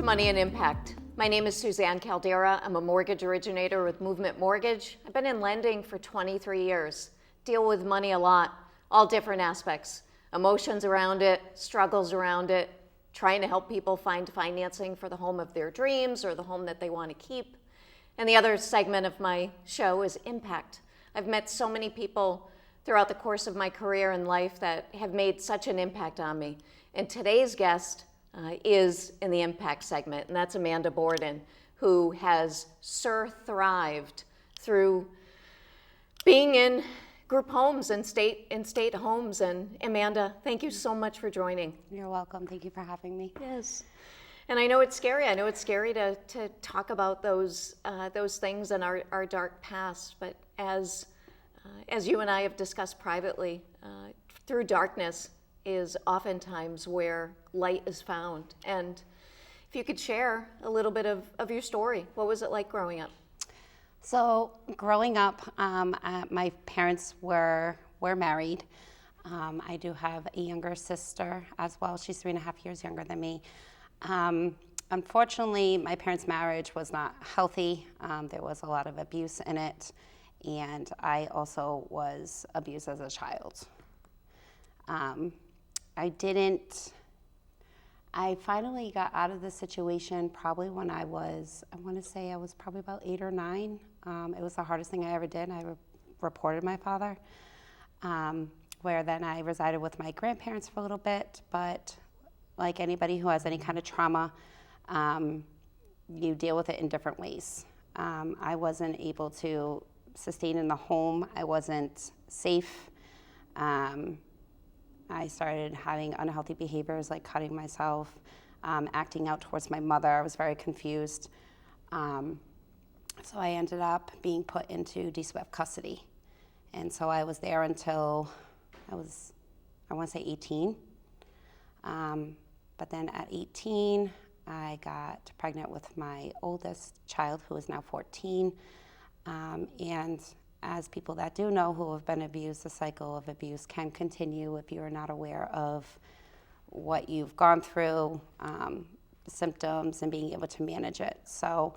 to Money and Impact. My name is Suzanne Caldera. I'm a mortgage originator with Movement Mortgage. I've been in lending for 23 years. Deal with money a lot, all different aspects. Emotions around it, struggles around it, trying to help people find financing for the home of their dreams or the home that they want to keep. And the other segment of my show is impact. I've met so many people throughout the course of my career and life that have made such an impact on me. And today's guest is in the impact segment, and that's Amanda Borden, who has thrived through being in group homes and state homes. And Amanda, thank you so much for joining. You're welcome. Thank you for having me. Yes. And I know it's scary. I know it's scary to talk about those things in our dark past. But as you and I have discussed privately, through darkness is oftentimes where light is found. And if you could share a little bit of your story, what was it like growing up? So growing up, my parents were married. I do have a younger sister as well. She's 3.5 years younger than me. Unfortunately, my parents' marriage was not healthy. There was a lot of abuse in it, and I also was abused as a child. I finally got out of the situation probably when I was probably about 8 or 9. It was the hardest thing I ever did. I reported my father, where then I resided with my grandparents for a little bit. But like anybody who has any kind of trauma, you deal with it in different ways. I wasn't able to sustain in the home. I wasn't safe. I started having unhealthy behaviors like cutting myself, acting out towards my mother. I was very confused. So I ended up being put into DCF custody. And so I was there until I want to say 18. But then at 18, I got pregnant with my oldest child, who is now 14. And as people that do know who have been abused, the cycle of abuse can continue if you are not aware of what you've gone through, symptoms, and being able to manage it. So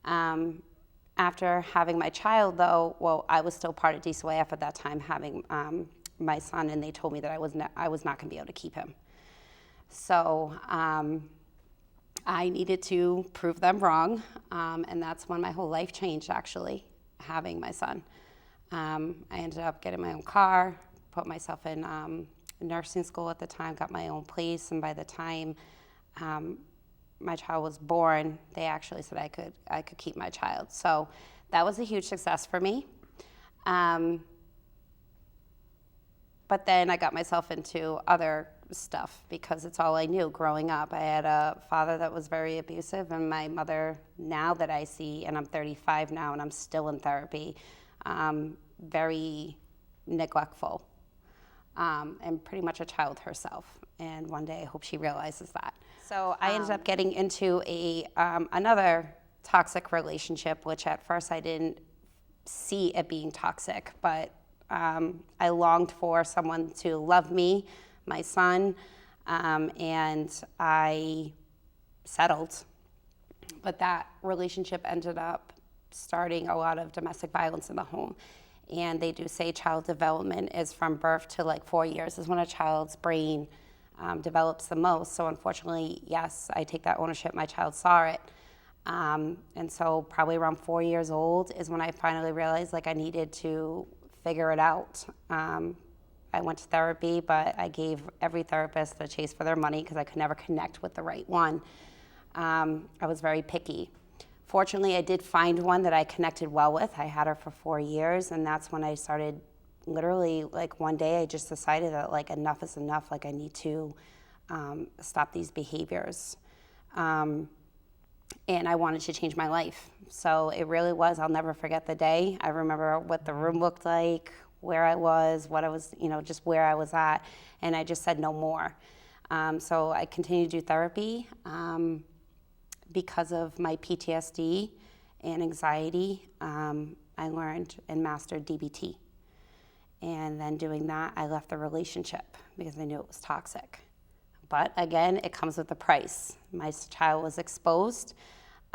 after having my child, though, well, I was still part of DCYF at that time, having my son, and they told me that I was not going to be able to keep him. So I needed to prove them wrong, and that's when my whole life changed, actually, having my son. I ended up getting my own car, put myself in nursing school at the time, got my own place, and by the time my child was born, they actually said I could keep my child. So that was a huge success for me. But then I got myself into other stuff because it's all I knew growing up. I had a father that was very abusive, and my mother, now that I see, and I'm 35 now and I'm still in therapy, very neglectful, and pretty much a child herself. And one day I hope she realizes that. So I ended up getting into another toxic relationship, which at first I didn't see it being toxic, but I longed for someone to love me, my son, and I settled. But that relationship ended up starting a lot of domestic violence in the home. And they do say child development is from birth to like 4 years is when a child's brain develops the most. So unfortunately, yes, I take that ownership. My child saw it. And so probably around 4 years old is when I finally realized like I needed to figure it out. I went to therapy, but I gave every therapist a chase for their money because I could never connect with the right one. I was very picky. Fortunately, I did find one that I connected well with. I had her for 4 years, and that's when I started literally, like one day I just decided that like enough is enough, like I need to stop these behaviors. And I wanted to change my life. So it really was, I'll never forget the day. I remember what the room looked like, where I was, what I was, just where I was at, and I just said no more. So I continued to do therapy. Because of my PTSD and anxiety, I learned and mastered DBT. And then doing that, I left the relationship because I knew it was toxic. But again, it comes with a price. My child was exposed,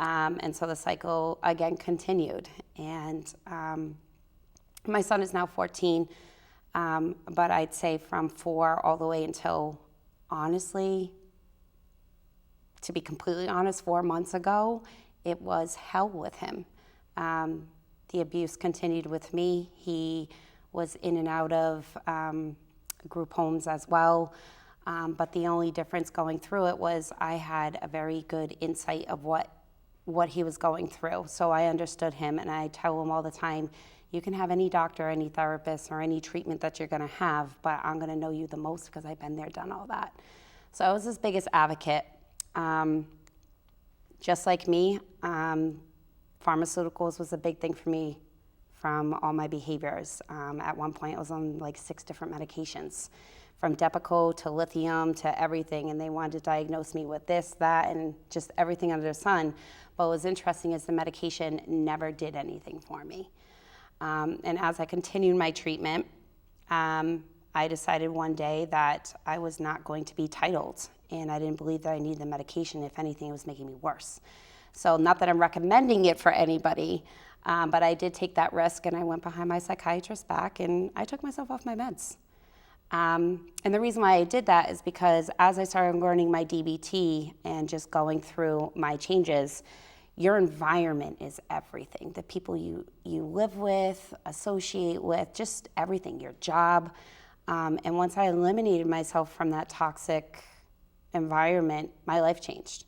and so the cycle again continued. And my son is now 14, but I'd say from 4 all the way until, honestly, to be completely honest, 4 months ago, it was hell with him. The abuse continued with me. He was in and out of group homes as well. But the only difference going through it was I had a very good insight of what he was going through. So I understood him, and I tell him all the time, you can have any doctor, any therapist, or any treatment that you're gonna have, but I'm gonna know you the most because I've been there, done all that. So I was his biggest advocate. Just like me, pharmaceuticals was a big thing for me from all my behaviors. At one point, I was on like 6 different medications, from Depakote to lithium to everything, and they wanted to diagnose me with this, that, and just everything under the sun. But what was interesting is the medication never did anything for me. And as I continued my treatment, I decided one day that I was not going to be titled, and I didn't believe that I needed the medication. If anything, it was making me worse. So not that I'm recommending it for anybody, but I did take that risk, and I went behind my psychiatrist's back, and I took myself off my meds. And the reason why I did that is because as I started learning my DBT and just going through my changes, your environment is everything. The people you live with, associate with, just everything, your job. And once I eliminated myself from that toxic environment, my life changed.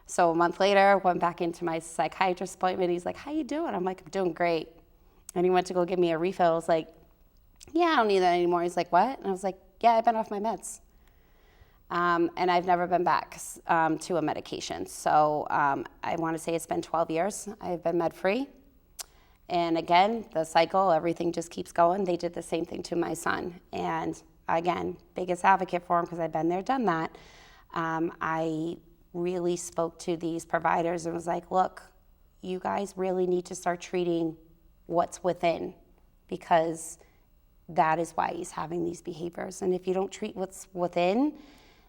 So a month later, went back into my psychiatrist appointment. He's like, how you doing? I'm like, I'm doing great. And he went to go give me a refill. I was like, yeah, I don't need that anymore. He's like, what? And I was like, yeah, I've been off my meds. And I've never been back to a medication. So I want to say it's been 12 years. I've been med-free. And again, the cycle, everything just keeps going. They did the same thing to my son. And again, biggest advocate for him because I've been there, done that. I really spoke to these providers and was like, look, you guys really need to start treating what's within, because that is why he's having these behaviors. And if you don't treat what's within,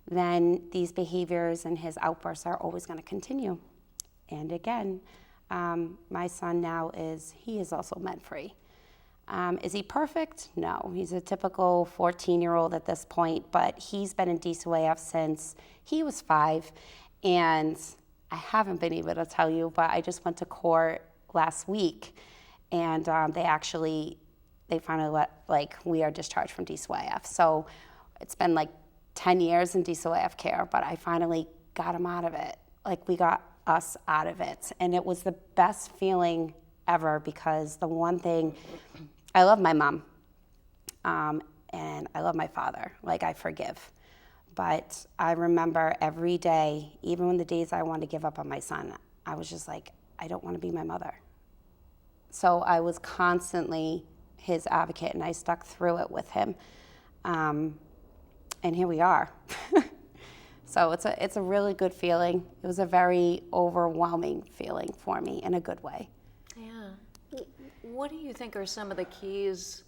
then these behaviors and his outbursts are always going to continue. And again, my son now he is also med-free. Is he perfect? No. He's a typical 14-year-old at this point, but he's been in DCYF since he was 5. And I haven't been able to tell you, but I just went to court last week, and they finally we are discharged from DCYF. So it's been like 10 years in DCYF care, but I finally got him out of it. Like, we got us out of it. And it was the best feeling ever, because the one thing, I love my mom, and I love my father. Like, I forgive. But I remember every day, even when the days I wanted to give up on my son, I was just like, I don't want to be my mother. So I was constantly his advocate, and I stuck through it with him. And here we are. So it's a really good feeling. It was a very overwhelming feeling for me in a good way. Yeah. What do you think are some of the keys,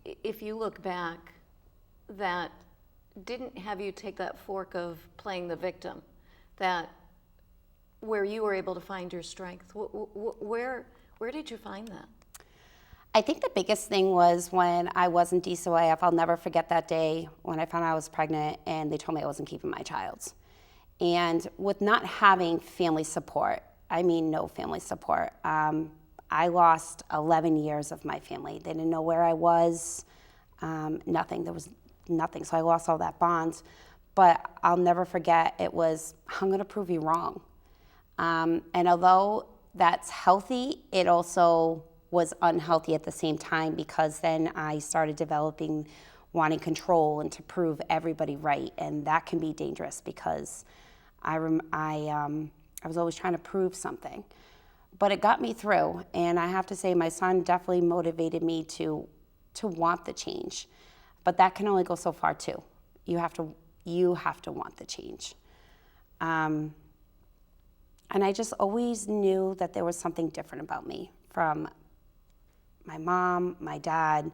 if you look back, that didn't have you take that fork of playing the victim, that where you were able to find your strength? Where did you find that? I think the biggest thing was when I was in DCYF. I'll never forget that day when I found out I was pregnant and they told me I wasn't keeping my child. And with not having family support, I mean no family support, I lost 11 years of my family. They didn't know where I was, nothing. There was nothing, so I lost all that bond. But I'll never forget, it was, I'm gonna prove you wrong. And although that's healthy, it also was unhealthy at the same time, because then I started developing wanting control and to prove everybody right, and that can be dangerous because I was always trying to prove something. But it got me through, and I have to say my son definitely motivated me to want the change. But that can only go so far too. You have to want the change. And I just always knew that there was something different about me from my mom, my dad,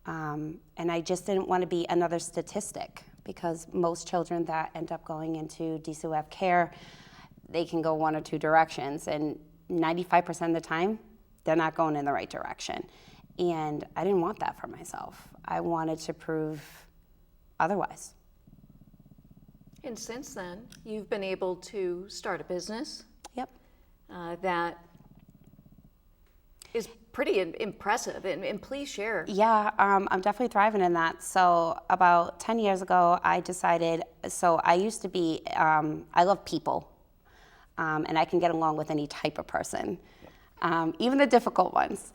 and I just didn't want to be another statistic, because most children that end up going into DCOF care, they can go one or two directions, and 95% of the time, they're not going in the right direction. And I didn't want that for myself. I wanted to prove otherwise. And since then, you've been able to start a business. Yep. That is pretty impressive, and please share. Yeah, I'm definitely thriving in that. So about 10 years ago, I decided, so I used to be, I love people, and I can get along with any type of person, even the difficult ones.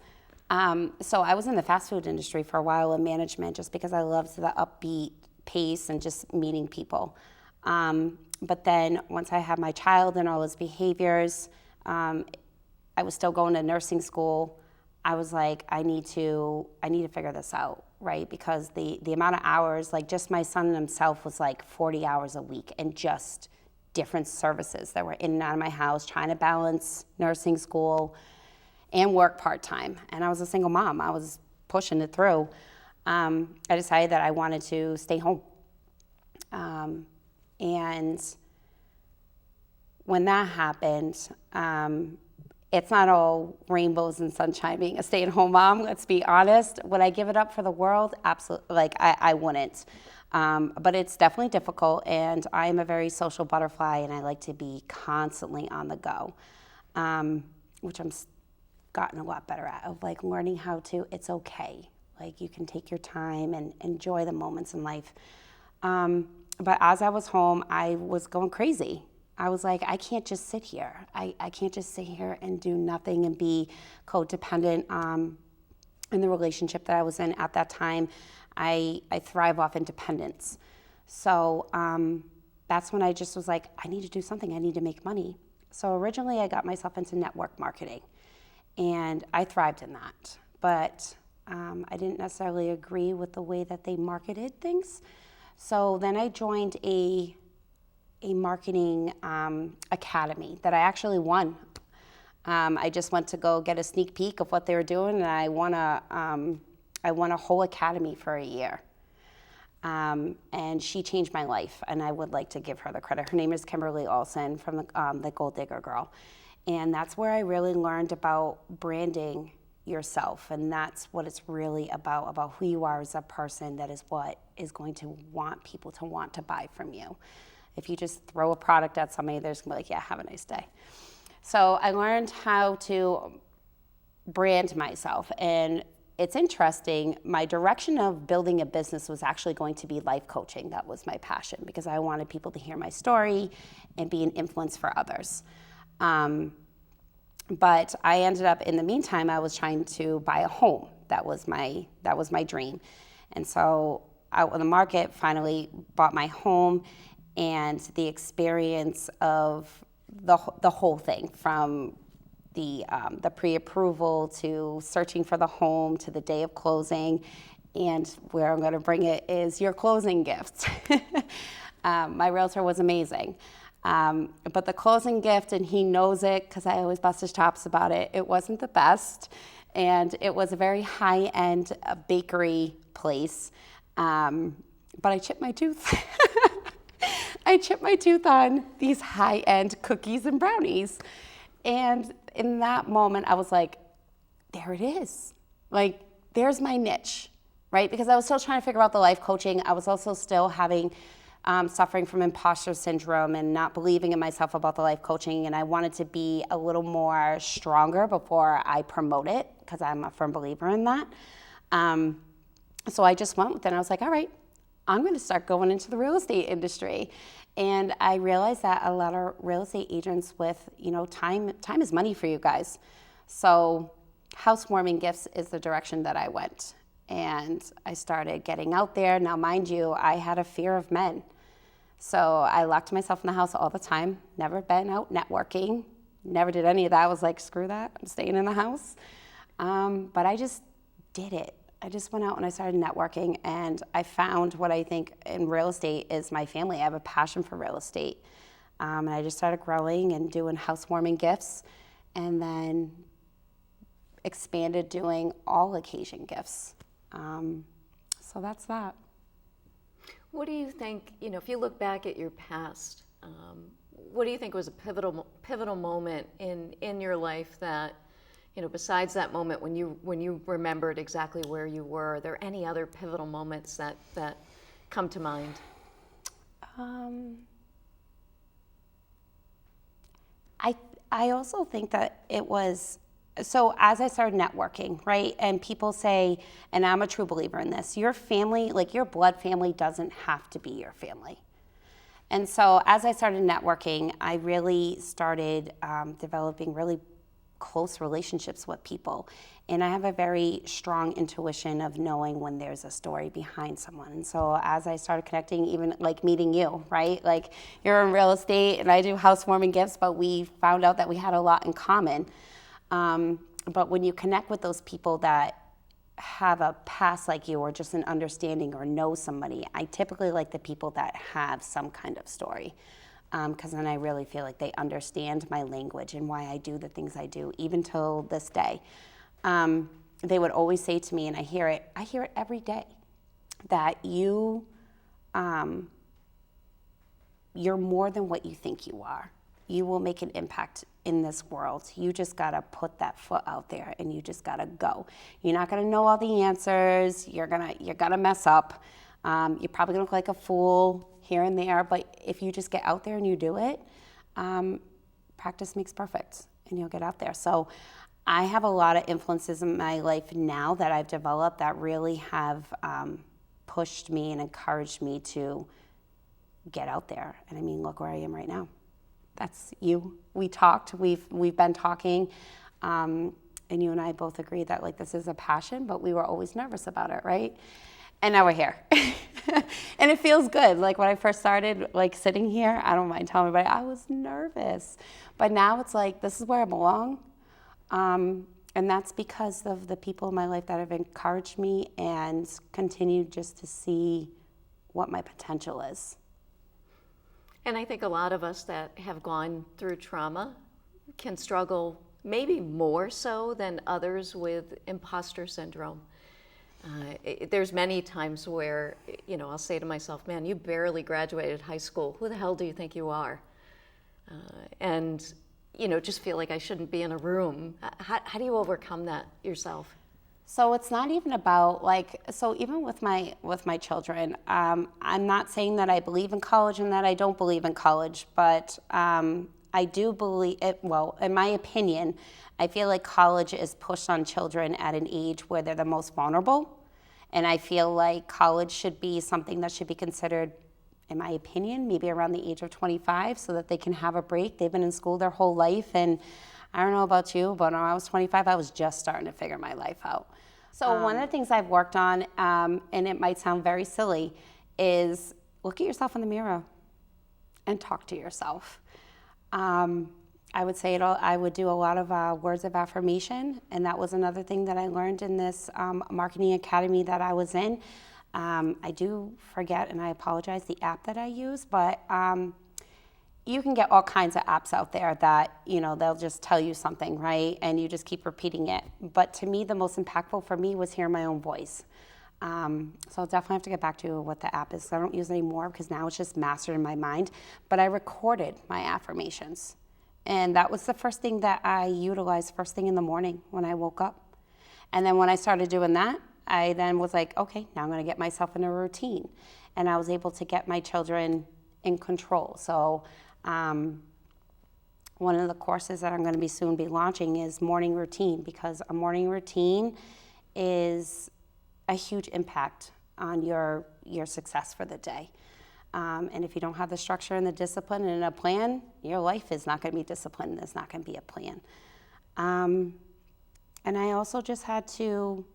So I was in the fast food industry for a while in management just because I loved the upbeat pace and just meeting people. But then once I had my child and all his behaviors, I was still going to nursing school. I was like, I need to figure this out, right? Because the amount of hours, like just my son himself was like 40 hours a week, and just different services that were in and out of my house, trying to balance nursing school and work part-time. And I was a single mom. I was pushing it through. I decided that I wanted to stay home. And when that happened, it's not all rainbows and sunshine being a stay-at-home mom, let's be honest. Would I give it up for the world? Absolutely, like I wouldn't. But it's definitely difficult, and I am a very social butterfly, and I like to be constantly on the go, which I'm gotten a lot better at, of like learning how to, it's okay. Like you can take your time and enjoy the moments in life. But as I was home, I was going crazy. I was like, I can't just sit here. I can't just sit here and do nothing and be codependent in the relationship that I was in at that time. I thrive off independence. So that's when I just was like, I need to do something. I need to make money. So originally I got myself into network marketing, and I thrived in that. But I didn't necessarily agree with the way that they marketed things. So then I joined a marketing academy that I actually won. I just went to go get a sneak peek of what they were doing, and I won a whole academy for a year. And she changed my life, and I would like to give her the credit. Her name is Kimberly Olson from the Gold Digger Girl. And that's where I really learned about branding yourself, and that's what it's really about who you are as a person. That is what is going to want people to want to buy from you. If you just throw a product at somebody, they're just gonna be like, yeah, have a nice day. So I learned how to brand myself, and it's interesting, my direction of building a business was actually going to be life coaching. That was my passion, because I wanted people to hear my story and be an influence for others. But I ended up, in the meantime, I was trying to buy a home. That was my dream. And so out in the market, finally bought my home, and the experience of the whole thing, from the pre-approval to searching for the home to the day of closing, and where I'm going to bring it is your closing gifts. My realtor was amazing. But the closing gift, and he knows it because I always bust his chops about it, it wasn't the best. And it was a very high-end bakery place. But I chipped my tooth. I chipped my tooth on these high-end cookies and brownies. And in that moment, I was like, there it is. Like, there's my niche, right? Because I was still trying to figure out the life coaching. I was also still suffering from imposter syndrome and not believing in myself about the life coaching. And I wanted to be a little more stronger before I promote it, because I'm a firm believer in that. So I just went with it. I was like, all right, I'm going to start going into the real estate industry. And I realized that a lot of real estate agents with, time is money for you guys. So housewarming gifts is the direction that I went. And I started getting out there. Now, mind you, I had a fear of men. So I locked myself in the house all the time, never been out networking, never did any of that. I was like, screw that, I'm staying in the house. But I just did it. I just went out and I started networking, and I found what I think in real estate is my family. I have a passion for real estate. And I just started growing and doing housewarming gifts, and then expanded doing all occasion gifts. So that's that. What do you think, if you look back at your past, what do you think was a pivotal moment in your life that, besides that moment when you remembered exactly where you were, are there any other pivotal moments that come to mind? I also think that it was, so as I started networking, right, and people say, and I'm a true believer in this, your family, like your blood family doesn't have to be your family. And so as I started networking, I really started developing really close relationships with people. And I have a very strong intuition of knowing when there's a story behind someone. And so as I started connecting, even like meeting you, right? Like you're in real estate and I do housewarming gifts, but we found out that we had a lot in common. But when you connect with those people that have a past like you or just an understanding or know somebody, I typically like the people that have some kind of story. Because then I really feel like they understand my language and why I do the things I do, even till this day. They would always say to me, and I hear it every day, that you're more than what you think you are. You will make an impact in this world. You just gotta put that foot out there and you just gotta go. You're not gonna know all the answers. You're gonna mess up. You're probably gonna look like a fool here and there, but if you just get out there and you do it, practice makes perfect and you'll get out there. So I have a lot of influences in my life now that I've developed that really have pushed me and encouraged me to get out there. And I mean, look where I am right now. That's you. We talked, we've been talking, and you and I both agreed that like this is a passion, but we were always nervous about it, right? And now we're here. And it feels good. Like when I first started like sitting here, I don't mind telling everybody, I was nervous. But now it's like, this is where I belong. And that's because of the people in my life that have encouraged me and continued just to see what my potential is. And I think a lot of us that have gone through trauma can struggle maybe more so than others with imposter syndrome. There's many times where, I'll say to myself, man, you barely graduated high school. Who the hell do you think you are? And just feel like I shouldn't be in a room. How do you overcome that yourself? So it's not even about so even with my children, I'm not saying that I believe in college and that I don't believe in college, but I do believe it. Well, in my opinion, I feel like college is pushed on children at an age where they're the most vulnerable. And I feel like college should be something that should be considered, in my opinion, maybe around the age of 25 so that they can have a break. They've been in school their whole life. And I don't know about you, but when I was 25, I was just starting to figure my life out. So one of the things I've worked on, and it might sound very silly, is look at yourself in the mirror and talk to yourself. I would say I would do a lot of words of affirmation, and that was another thing that I learned in this marketing academy that I was in. I do forget, and I apologize, the app that I use, but you can get all kinds of apps out there that, they'll just tell you something, right? And you just keep repeating it. But to me, the most impactful for me was hearing my own voice. So I'll definitely have to get back to what the app is. I don't use it anymore because now it's just mastered in my mind. But I recorded my affirmations. And that was the first thing that I utilized first thing in the morning when I woke up. And then when I started doing that, I then was like, okay, now I'm going to get myself in a routine. And I was able to get my children in control. So one of the courses that I'm going to be soon be launching is morning routine, because a morning routine is a huge impact on your success for the day. And if you don't have the structure and the discipline and a plan, your life is not going to be disciplined. There's not going to be a plan. And I also just had to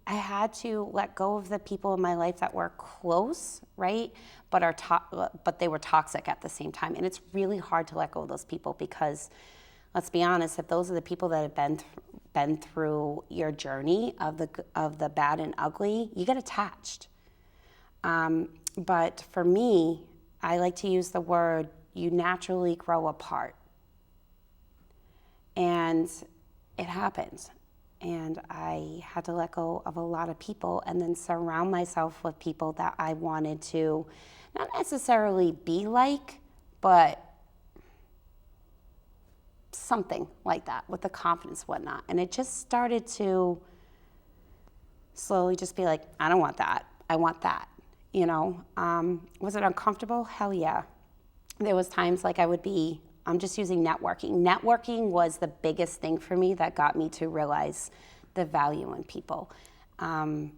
let go of the people in my life that were close, right? But they were toxic at the same time. And it's really hard to let go of those people because, let's be honest, if those are the people that have been through your journey of the bad and ugly, you get attached. But for me, I like to use the word, you naturally grow apart. And it happens. And I had to let go of a lot of people and then surround myself with people that I wanted to not necessarily be like, but something like that with the confidence and whatnot. And it just started to slowly just be like, I don't want that. I want that. Was it uncomfortable? Hell yeah. There was times like I'm just using networking. Networking was the biggest thing for me that got me to realize the value in people. And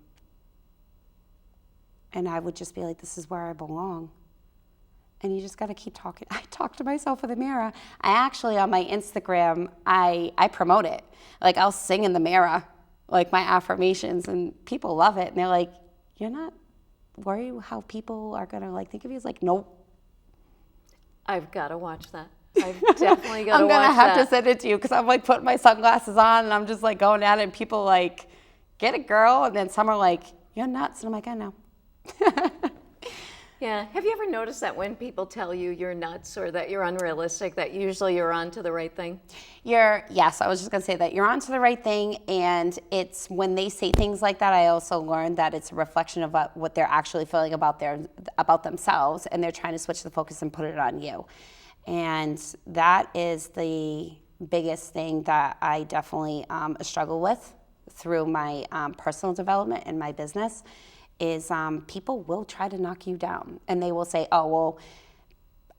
I would just be like, this is where I belong. And you just got to keep talking. I talk to myself in the mirror. I actually, on my Instagram, I promote it. Like, I'll sing in the mirror, like my affirmations, and people love it. And they're like, you're not worried how people are going to like think of you? It's like, nope. I've got to watch that. I've definitely got to I'm watch that. going to have to send it to you because I'm like putting my sunglasses on and I'm just like going at it and people like, get it, girl. And then some are like, you're nuts. And I'm like, I know. Yeah. Have you ever noticed that when people tell you you're nuts or that you're unrealistic, that usually you're on to the right thing? Yes, I was just going to say that you're on to the right thing. And it's when they say things like that, I also learned that it's a reflection of what they're actually feeling about themselves. And they're trying to switch the focus and put it on you. And that is the biggest thing that I definitely struggle with through my personal development and my business is people will try to knock you down. And they will say, oh, well,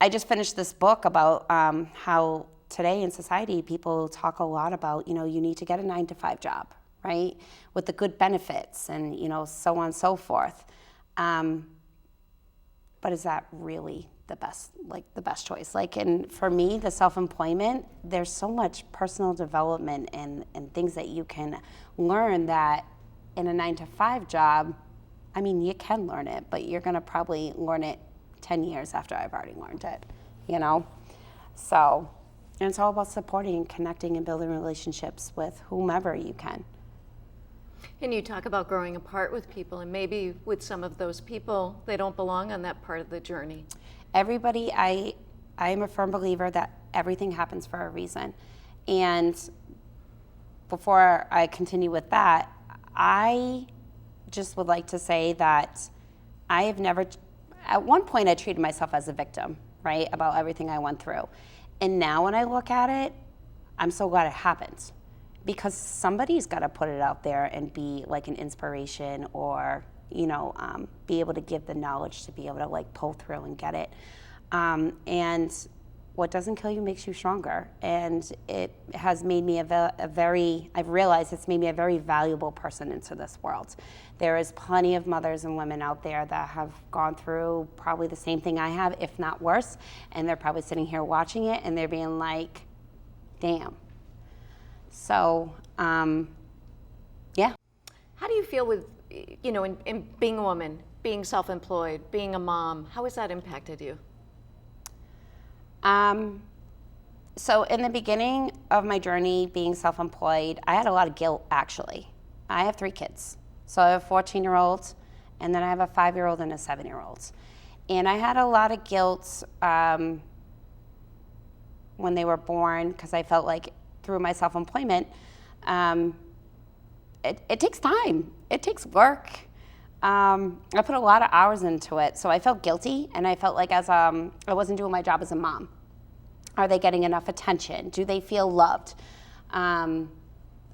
I just finished this book about how today in society people talk a lot about, you need to get a 9-to-5 job, right? With the good benefits and, so on and so forth. But is that really the best choice? And for me, the self-employment, there's so much personal development and things that you can learn that in a 9-to-5 job, you can learn it, but you're going to probably learn it 10 years after I've already learned it, So, and it's all about supporting and connecting and building relationships with whomever you can. And you talk about growing apart with people, and maybe with some of those people, they don't belong on that part of the journey. Everybody, I am a firm believer that everything happens for a reason. And before I continue with that, I just would like to say that I have never, at one point I treated myself as a victim, right, about everything I went through. And now when I look at it, I'm so glad it happened because somebody's got to put it out there and be like an inspiration or, be able to give the knowledge to be able to like pull through and get it. And what doesn't kill you makes you stronger. And it has made me I've realized it's made me a very valuable person into this world. There is plenty of mothers and women out there that have gone through probably the same thing I have, if not worse. And they're probably sitting here watching it and they're being like, damn. So, yeah. How do you feel with, in being a woman, being self-employed, being a mom? How has that impacted you? So in the beginning of my journey being self-employed, I had a lot of guilt, actually. I have 3 kids. So I have a 14-year-old, and then I have a 5-year-old and a 7-year-old. And I had a lot of guilt when they were born because I felt like through my self-employment, it takes time. It takes work. I put a lot of hours into it, so I felt guilty, and I felt like I wasn't doing my job as a mom. Are they getting enough attention? Do they feel loved? I'm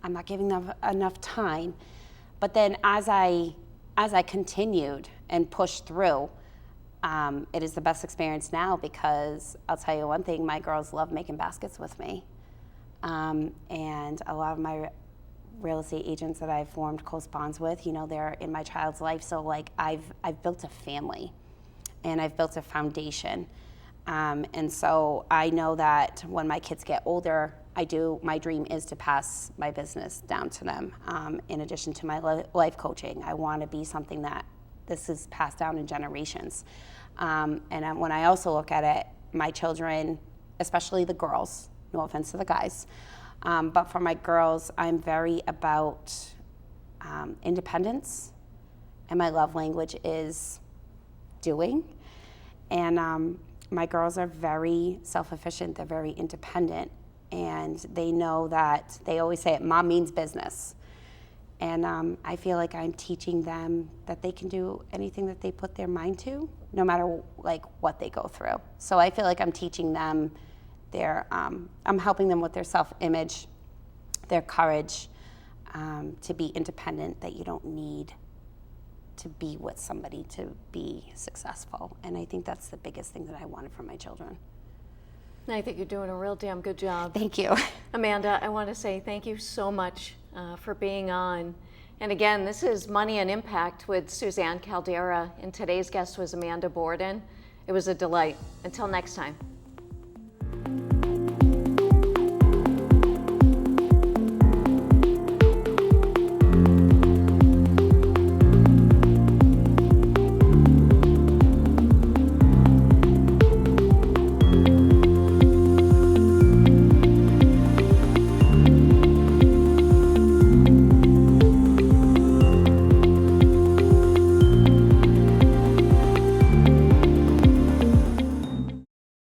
not giving them enough time. But then as I continued and pushed through, it is the best experience now because I'll tell you one thing, my girls love making baskets with me. And a lot of my real estate agents that I've formed close bonds with, they're in my child's life. So like I've built a family and I've built a foundation. And so I know that when my kids get older, my dream is to pass my business down to them. In addition to my life coaching, I want to be something that this is passed down in generations. And when I also look at it, my children, especially the girls, no offense to the guys, but for my girls, I'm very about independence, and my love language is doing. And my girls are very self-efficient. They're very independent, and they know that they always say it, mom means business. And I feel like I'm teaching them that they can do anything that they put their mind to, no matter like what they go through. So I feel like I'm teaching them I'm helping them with their self-image, their courage, to be independent, that you don't need to be with somebody to be successful. And I think that's the biggest thing that I wanted from my children. I think you're doing a real damn good job. Thank you. Amanda, I want to say thank you so much for being on. And again, this is Money and Impact with Suzanne Caldera, and today's guest was Amanda Borden. It was a delight. Until next time.